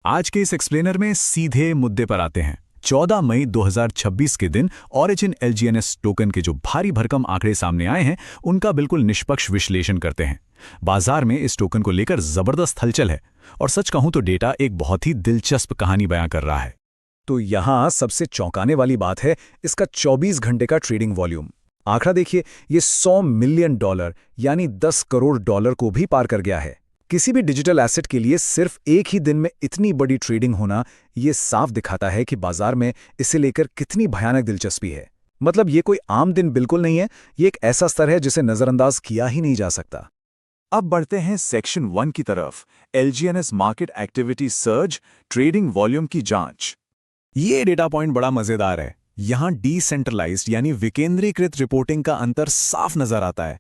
आज के इस एक्सप्लेनर में सीधे मुद्दे पर आते हैं। 14 मई 2026 के दिन ओरिजिन एलजीएनएस टोकन के जो भारी भरकम आंकड़े सामने आए हैं, उनका बिल्कुल निष्पक्ष विश्लेषण करते हैं। बाजार में इस टोकन को लेकर जबरदस्त हलचल है और सच कहूं तो डेटा एक बहुत ही दिलचस्प कहानी बयां कर रहा है। तो यहाँ सबसे चौंकाने वाली बात है इसका 24 घंटे का ट्रेडिंग वॉल्यूम। आंकड़ा देखिए, ये $100 मिलियन यानी 10 करोड़ डॉलर को भी पार कर गया है। किसी भी डिजिटल एसेट के लिए सिर्फ एक ही दिन में इतनी बड़ी ट्रेडिंग होना ये साफ दिखाता है कि बाजार में इसे लेकर कितनी भयानक दिलचस्पी है। मतलब ये कोई आम दिन बिल्कुल नहीं है, ये एक ऐसा स्तर है जिसे नजरअंदाज किया ही नहीं जा सकता। अब बढ़ते हैं सेक्शन 1 की तरफ, एलजीएनएस market activity surge, trading volume की जांच। ये डेटा पॉइंट बड़ा मजेदार है। यहाँ डिसेंट्रलाइज्ड यानी विकेंद्रीकृत रिपोर्टिंग का अंतर साफ नजर आता है।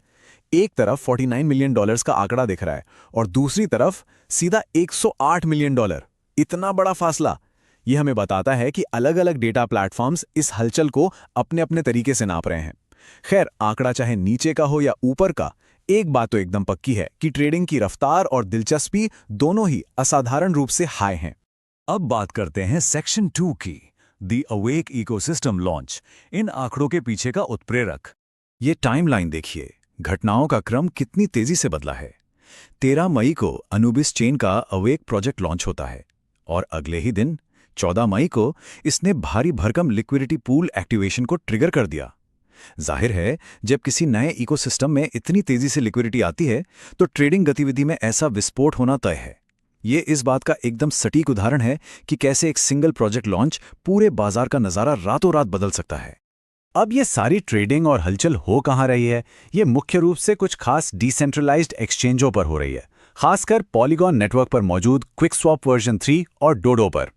एक तरफ $49 मिलियन का आंकड़ा दिख रहा है और दूसरी तरफ सीधा $108 मिलियन। इतना बड़ा फासला ये हमें बताता है कि अलग अलग डेटा प्लेटफॉर्म्स इस हलचल को अपने अपने तरीके से नाप रहे हैं। खैर, आंकड़ा चाहे नीचे का हो या ऊपर का, एक बात तो एकदम पक्की है कि ट्रेडिंग की रफ्तार और दिलचस्पी दोनों ही असाधारण रूप से हाई हैं। अब बात करते हैं सेक्शन 2 की, द अवेक इकोसिस्टम लॉन्च, इन आंकड़ों के पीछे का उत्प्रेरक। ये टाइमलाइन देखिए, घटनाओं का क्रम कितनी तेजी से बदला है। 13 मई को अनुबिस चेन का अवेक प्रोजेक्ट लॉन्च होता है और अगले ही दिन 14 मई को इसने भारी भरकम लिक्विडिटी पूल एक्टिवेशन को ट्रिगर कर दिया। जाहिर है, जब किसी नए इकोसिस्टम में इतनी तेजी से लिक्विडिटी आती है तो ट्रेडिंग गतिविधि में ऐसा विस्फोट होना तय है। ये इस बात का एकदम सटीक उदाहरण है कि कैसे एक सिंगल प्रोजेक्ट लॉन्च पूरे बाजार का नज़ारा रातों रात बदल सकता है। अब ये सारी ट्रेडिंग और हलचल हो कहाँ रही है? ये मुख्य रूप से कुछ खास डिसेंट्रलाइज्ड एक्सचेंजों पर हो रही है, खासकर पॉलीगॉन नेटवर्क पर मौजूद क्विकस्वैप वर्जन 3 और डोडो पर।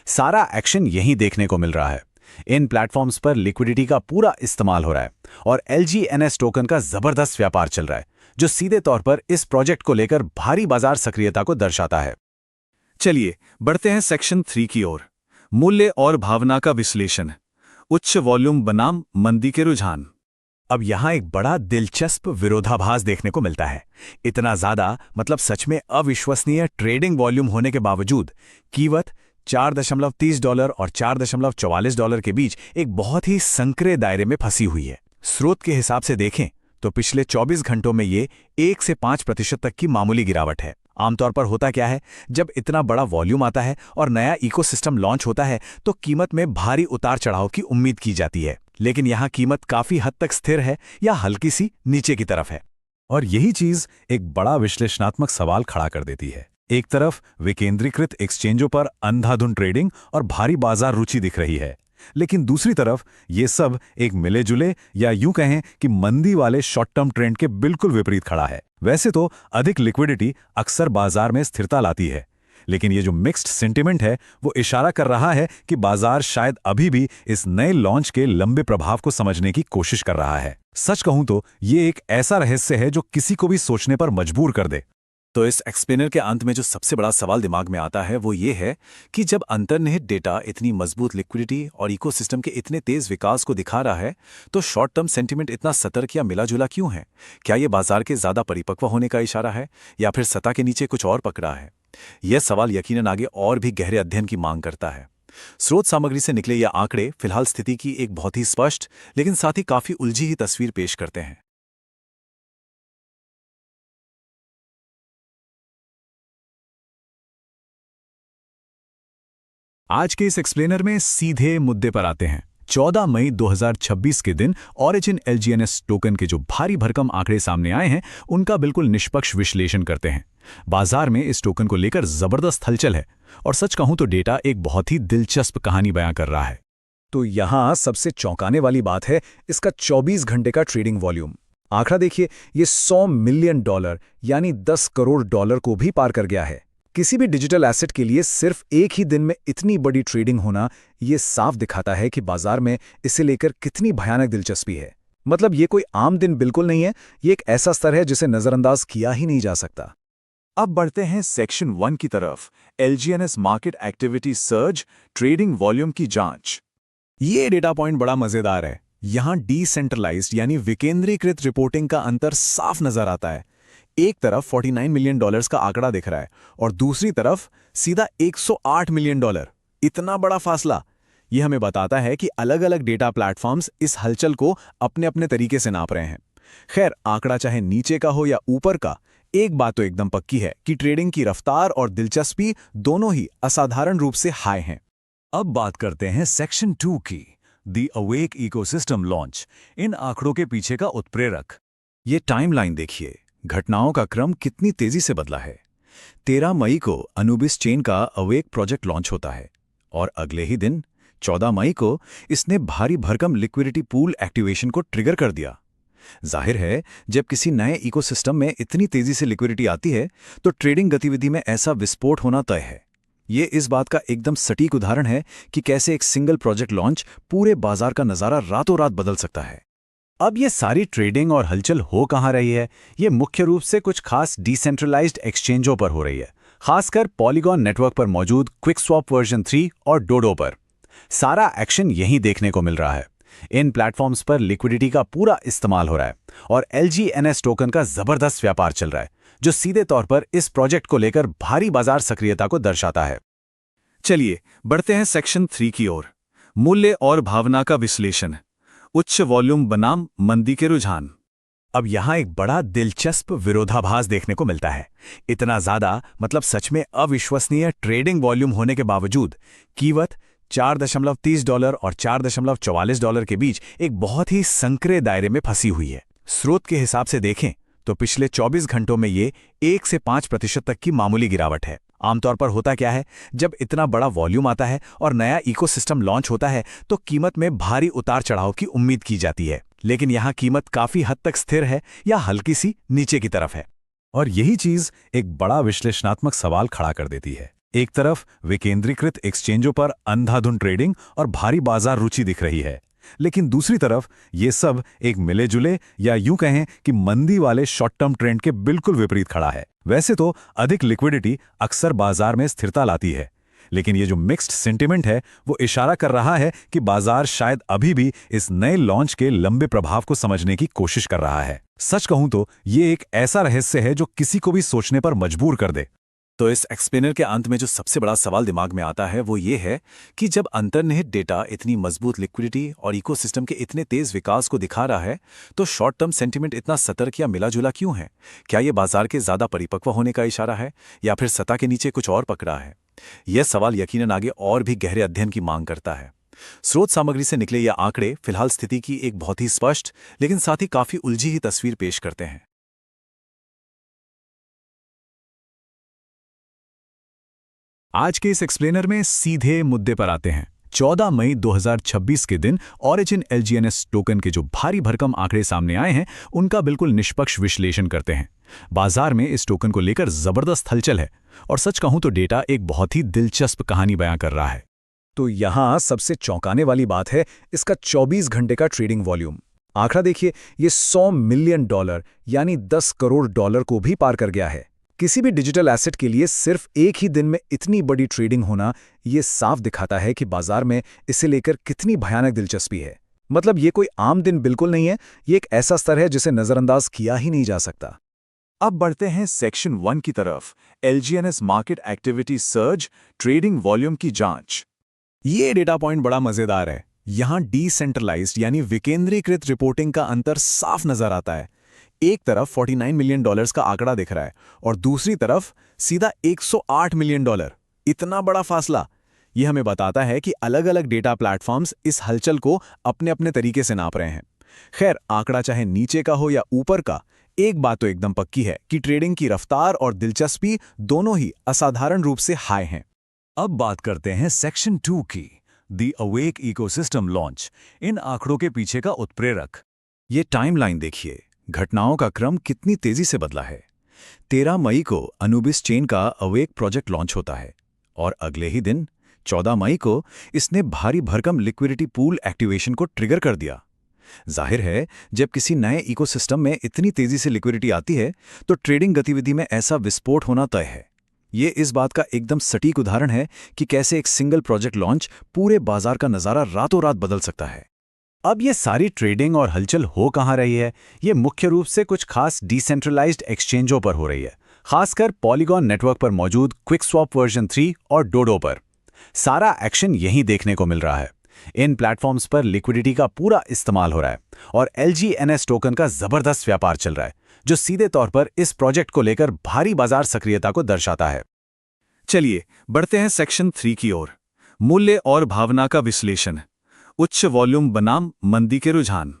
सारा एक्शन यहीं देखने को मिल रहा है। इन प्लेटफॉर्म्स पर लिक्विडिटी का पूरा इस्तेमाल हो रहा है और एलजीएनएस टोकन का जबरदस्त व्यापार चल रहा है, जो सीधे तौर पर इस प्रोजेक्ट को लेकर भारी बाजार सक्रियता को दर्शाता है। चलिए बढ़ते हैं सेक्शन 3 की ओर, मूल्य और भावना का विश्लेषण, उच्च वॉल्यूम बनाम मंदी के रुझान। अब यहाँ एक बड़ा दिलचस्प विरोधाभास देखने को मिलता है। इतना ज्यादा, मतलब सच में अविश्वसनीय ट्रेडिंग वॉल्यूम होने के बावजूद कीमत $4.30 और $4.44 के बीच एक बहुत ही संकरे दायरे में फंसी हुई है। स्रोत के हिसाब से देखें तो पिछले 24 घंटों में ये 1 से 5% तक की मामूली गिरावट है। आमतौर पर होता क्या है, जब इतना बड़ा वॉल्यूम आता है और नया इकोसिस्टम लॉन्च होता है तो कीमत में भारी उतार चढ़ाव की उम्मीद की जाती है, लेकिन यहाँ कीमत काफी हद तक स्थिर है या हल्की सी नीचे की तरफ है। और यही चीज एक बड़ा विश्लेषणात्मक सवाल खड़ा कर देती है। एक तरफ विकेंद्रीकृत एक्सचेंजों पर अंधाधुंध ट्रेडिंग और भारी बाजार रुचि दिख रही है, लेकिन दूसरी तरफ ये सब एक मिले जुले या यूं कहें कि मंदी वाले शॉर्ट टर्म ट्रेंड के बिल्कुल विपरीत खड़ा है। वैसे तो अधिक लिक्विडिटी अक्सर बाजार में स्थिरता लाती है, लेकिन ये जो मिक्स्ड सेंटिमेंट है वो इशारा कर रहा है कि बाजार शायद अभी भी इस नए लॉन्च के लंबे प्रभाव को समझने की कोशिश कर रहा है। सच कहूं तो ये एक ऐसा रहस्य है जो किसी को भी सोचने पर मजबूर कर दे। तो इस एक्सप्लेनर के अंत में जो सबसे बड़ा सवाल दिमाग में आता है वो ये है कि जब अंतर्निहित डेटा इतनी मजबूत लिक्विडिटी और इकोसिस्टम के इतने तेज विकास को दिखा रहा है, तो शॉर्ट टर्म सेंटिमेंट इतना सतर्क या मिला-जुला क्यों है? क्या ये बाजार के ज्यादा परिपक्व होने का इशारा है या फिर सतह के नीचे कुछ और पकड़ा है? यह सवाल यकीनन आगे और भी गहरे अध्ययन की मांग करता है। स्रोत सामग्री से निकले ये आंकड़े फिलहाल स्थिति की एक बहुत ही स्पष्ट लेकिन साथ ही काफी उलझी ही तस्वीर पेश करते हैं। आज के इस एक्सप्लेनर में सीधे मुद्दे पर आते हैं। 14 मई 2026 के दिन ओरिजिन एलजीएनएस टोकन के जो भारी भरकम आंकड़े सामने आए हैं, उनका बिल्कुल निष्पक्ष विश्लेषण करते हैं। बाजार में इस टोकन को लेकर जबरदस्त हलचल है और सच कहूं तो डेटा एक बहुत ही दिलचस्प कहानी बयां कर रहा है। तो यहाँ सबसे चौंकाने वाली बात है इसका 24 घंटे का ट्रेडिंग वॉल्यूम। आंकड़ा देखिए, ये $100 मिलियन यानी 10 करोड़ डॉलर को भी पार कर गया है। किसी भी डिजिटल एसेट के लिए सिर्फ एक ही दिन में इतनी बड़ी ट्रेडिंग होना ये साफ दिखाता है कि बाजार में इसे लेकर कितनी भयानक दिलचस्पी है। मतलब ये कोई आम दिन बिल्कुल नहीं है, ये एक ऐसा स्तर है जिसे नजरअंदाज किया ही नहीं जा सकता। अब बढ़ते हैं सेक्शन 1 की तरफ, एलजीएनएस market activity surge, trading volume की जांच। ये डेटा पॉइंट बड़ा मजेदार है। यहाँ डिसेंट्रलाइज्ड यानी विकेंद्रीकृत रिपोर्टिंग का अंतर साफ नजर आता है। एक तरफ $49 मिलियन का आंकड़ा दिख रहा है और दूसरी तरफ सीधा $108 मिलियन। इतना बड़ा फासला। यह हमें बताता है कि अलग-अलग डेटा प्लेटफॉर्म्स इस हलचल को अपने अपने तरीके से नाप रहे हैं। खैर, आंकड़ा चाहे नीचे का हो या ऊपर का, एक बात तो एकदम पक्की है कि ट्रेडिंग की रफ्तार और दिलचस्पी दोनों ही असाधारण रूप से हाई हैं। अब बात करते हैं सेक्शन 2 की, द अवेक इकोसिस्टम लॉन्च, इन आंकड़ों के पीछे का उत्प्रेरक। ये टाइमलाइन देखिए, घटनाओं का क्रम कितनी तेजी से बदला है। 13 मई को अनुबिस चेन का अवेक प्रोजेक्ट लॉन्च होता है और अगले ही दिन 14 मई को इसने भारी भरकम लिक्विडिटी पूल एक्टिवेशन को ट्रिगर कर दिया। जाहिर है, जब किसी नए इकोसिस्टम में इतनी तेजी से लिक्विडिटी आती है तो ट्रेडिंग गतिविधि में ऐसा विस्फोट होना तय है। ये इस बात का एकदम सटीक उदाहरण है कि कैसे एक सिंगल प्रोजेक्ट लॉन्च पूरे बाजार का नज़ारा रातों रात बदल सकता है। अब ये सारी ट्रेडिंग और हलचल हो कहाँ रही है? ये मुख्य रूप से कुछ खास डिसेंट्रलाइज्ड एक्सचेंजों पर हो रही है, खासकर पॉलीगॉन नेटवर्क पर मौजूद क्विकस्वैप वर्जन 3 और डोडो पर। सारा एक्शन यहीं देखने को मिल रहा है। इन प्लेटफॉर्म्स पर लिक्विडिटी का पूरा इस्तेमाल हो रहा है और LGNS टोकन का जबरदस्त व्यापार चल रहा है, जो सीधे तौर पर इस प्रोजेक्ट को लेकर भारी बाजार सक्रियता को दर्शाता है। चलिए बढ़ते हैं सेक्शन 3 की ओर, मूल्य और भावना का विश्लेषण, उच्च वॉल्यूम बनाम मंदी के रुझान। अब यहाँ एक बड़ा दिलचस्प विरोधाभास देखने को मिलता है। इतना ज्यादा, मतलब सच में अविश्वसनीय ट्रेडिंग वॉल्यूम होने के बावजूद कीमत $4.30 और $4.44 के बीच एक बहुत ही संकरे दायरे में फंसी हुई है। स्रोत के हिसाब से देखें तो पिछले 24 घंटों में ये 1 से 5% तक की मामूली गिरावट है। आमतौर पर होता क्या है, जब इतना बड़ा वॉल्यूम आता है और नया इकोसिस्टम लॉन्च होता है तो कीमत में भारी उतार चढ़ाव की उम्मीद की जाती है, लेकिन यहाँ कीमत काफी हद तक स्थिर है या हल्की सी नीचे की तरफ है। और यही चीज एक बड़ा विश्लेषणात्मक सवाल खड़ा कर देती है। एक तरफ विकेंद्रीकृत एक्सचेंजों पर अंधाधुंध ट्रेडिंग और भारी बाजार रुचि दिख रही है, लेकिन दूसरी तरफ ये सब एक मिले जुले या यूं कहें कि मंदी वाले शॉर्ट टर्म ट्रेंड के बिल्कुल विपरीत खड़ा है। वैसे तो अधिक लिक्विडिटी अक्सर बाजार में स्थिरता लाती है, लेकिन ये जो मिक्स्ड सेंटिमेंट है वो इशारा कर रहा है कि बाजार शायद अभी भी इस नए लॉन्च के लंबे प्रभाव को समझने की कोशिश कर रहा है। सच कहूं तो ये एक ऐसा रहस्य है जो किसी को भी सोचने पर मजबूर कर दे। तो इस एक्सप्लेनर के अंत में जो सबसे बड़ा सवाल दिमाग में आता है वो ये है कि जब अंतर्निहित डेटा इतनी मजबूत लिक्विडिटी और इकोसिस्टम के इतने तेज विकास को दिखा रहा है तो शॉर्ट टर्म सेंटिमेंट इतना सतर्क या मिला-जुला क्यों है? क्या ये बाजार के ज्यादा परिपक्व होने का इशारा है या फिर सतह के नीचे कुछ और पकड़ा है? यह सवाल यकीनन आगे और भी गहरे अध्ययन की मांग करता है। स्रोत सामग्री से निकले ये आंकड़े फिलहाल स्थिति की एक बहुत ही स्पष्ट लेकिन साथ ही काफी उलझी ही तस्वीर पेश करते हैं। आज के इस एक्सप्लेनर में सीधे मुद्दे पर आते हैं। 14 मई 2026 के दिन ओरिजिन LGNS टोकन के जो भारी भरकम आंकड़े सामने आए हैं उनका बिल्कुल निष्पक्ष विश्लेषण करते हैं। बाजार में इस टोकन को लेकर जबरदस्त हलचल है और सच कहूं तो डेटा एक बहुत ही दिलचस्प कहानी बयां कर रहा है। तो यहां सबसे चौंकाने वाली बात है इसका 24 घंटे का ट्रेडिंग वॉल्यूम। आंकड़ा देखिए, ये $100 मिलियन यानी $10 करोड़ को भी पार कर गया है। किसी भी डिजिटल एसेट के लिए सिर्फ एक ही दिन में इतनी बड़ी ट्रेडिंग होना ये साफ दिखाता है कि बाजार में इसे लेकर कितनी भयानक दिलचस्पी है। मतलब ये कोई आम दिन बिल्कुल नहीं है, ये एक ऐसा स्तर है जिसे नजरअंदाज किया ही नहीं जा सकता। अब बढ़ते हैं सेक्शन 1 की तरफ, LGNS market activity surge, trading volume की जांच। ये डेटा पॉइंट बड़ा मजेदार है। यहां डिसेंट्रलाइज्ड यानी विकेंद्रीकृत रिपोर्टिंग का अंतर साफ नजर आता है। एक तरफ $49 मिलियन का आंकड़ा दिख रहा है और दूसरी तरफ सीधा $108 मिलियन। इतना बड़ा फासला। यह हमें बताता है कि अलग-अलग डेटा प्लेटफॉर्म्स इस हलचल को अपने अपने तरीके से नाप रहे हैं। खैर, आंकड़ा चाहे नीचे का हो या ऊपर का, एक बात तो एकदम पक्की है कि ट्रेडिंग की रफ्तार और दिलचस्पी दोनों ही असाधारण रूप से हाई हैं। अब बात करते हैं सेक्शन 2 की, द अवेक इकोसिस्टम लॉन्च, इन आंकड़ों के पीछे का उत्प्रेरक। ये टाइमलाइन देखिए, घटनाओं का क्रम कितनी तेजी से बदला है। 13 मई को अनुबिस चेन का अवेक प्रोजेक्ट लॉन्च होता है और अगले ही दिन 14 मई को इसने भारी भरकम लिक्विडिटी पूल एक्टिवेशन को ट्रिगर कर दिया। जाहिर है, जब किसी नए इकोसिस्टम में इतनी तेजी से लिक्विडिटी आती है तो ट्रेडिंग गतिविधि में ऐसा विस्फोट होना तय है। ये इस बात का एकदम सटीक उदाहरण है कि कैसे एक सिंगल प्रोजेक्ट लॉन्च पूरे बाजार का नज़ारा रातों रात बदल सकता है। अब ये सारी ट्रेडिंग और हलचल हो कहाँ रही है? ये मुख्य रूप से कुछ खास डिसेंट्रलाइज्ड एक्सचेंजों पर हो रही है, खासकर पॉलीगॉन नेटवर्क पर मौजूद क्विकस्वैप वर्जन 3 और डोडो पर। सारा एक्शन यहीं देखने को मिल रहा है। इन प्लेटफॉर्म्स पर लिक्विडिटी का पूरा इस्तेमाल हो रहा है और LGNS टोकन का जबरदस्त व्यापार चल रहा है, जो सीधे तौर पर इस प्रोजेक्ट को लेकर भारी बाजार सक्रियता को दर्शाता है। चलिए बढ़ते हैं सेक्शन 3 की ओर। मूल्य और भावना का विश्लेषण, उच्च वॉल्यूम बनाम मंदी के रुझान।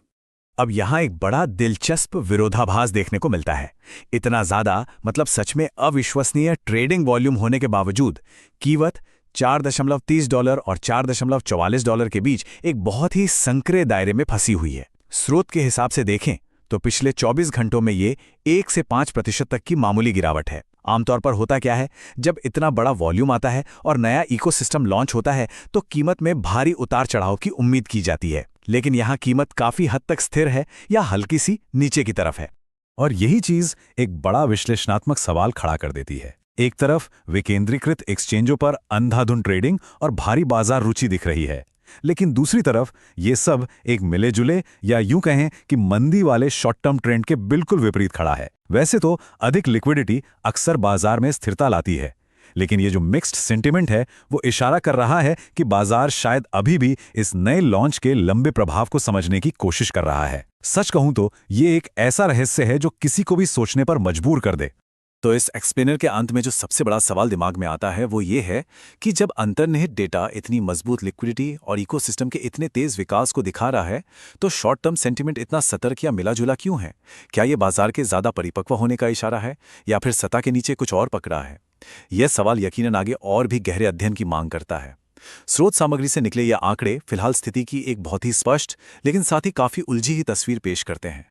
अब यहाँ एक बड़ा दिलचस्प विरोधाभास देखने को मिलता है। इतना ज्यादा मतलब सच में अविश्वसनीय ट्रेडिंग वॉल्यूम होने के बावजूद कीमत $4.30 और $4.44 के बीच एक बहुत ही संकरे दायरे में फंसी हुई है। स्रोत के हिसाब से देखें तो पिछले 24 घंटों में ये 1 से 5% तक की मामूली गिरावट है। आमतौर पर होता क्या है, जब इतना बड़ा वॉल्यूम आता है और नया इकोसिस्टम लॉन्च होता है तो कीमत में भारी उतार चढ़ाव की उम्मीद की जाती है, लेकिन यहाँ कीमत काफी हद तक स्थिर है या हल्की सी नीचे की तरफ है। और यही चीज एक बड़ा विश्लेषणात्मक सवाल खड़ा कर देती है। एक तरफ विकेंद्रीकृत एक्सचेंजों पर अंधाधुंध ट्रेडिंग और भारी बाजार रुचि दिख रही है, लेकिन दूसरी तरफ ये सब एक मिले जुले या यूं कहें कि मंदी वाले शॉर्ट टर्म ट्रेंड के बिल्कुल विपरीत खड़ा है। वैसे तो अधिक लिक्विडिटी अक्सर बाजार में स्थिरता लाती है, लेकिन ये जो मिक्स्ड सेंटिमेंट है वो इशारा कर रहा है कि बाजार शायद अभी भी इस नए लॉन्च के लंबे प्रभाव को समझने की कोशिश कर रहा है। सच कहूं तो ये एक ऐसा रहस्य है जो किसी को भी सोचने पर मजबूर कर दे। तो इस एक्सप्लेनर के अंत में जो सबसे बड़ा सवाल दिमाग में आता है वो ये है कि जब अंतर्निहित डेटा इतनी मजबूत लिक्विडिटी और इकोसिस्टम के इतने तेज विकास को दिखा रहा है तो शॉर्ट टर्म सेंटिमेंट इतना सतर्क या मिला जुला क्यों है? क्या ये बाजार के ज्यादा परिपक्व होने का इशारा है या फिर सतह के नीचे कुछ और पकड़ा है? यह सवाल यकीनन आगे और भी गहरे अध्ययन की मांग करता है। स्रोत सामग्री से निकले ये आंकड़े फिलहाल स्थिति की एक बहुत ही स्पष्ट लेकिन साथ ही काफी उलझी ही तस्वीर पेश करते हैं।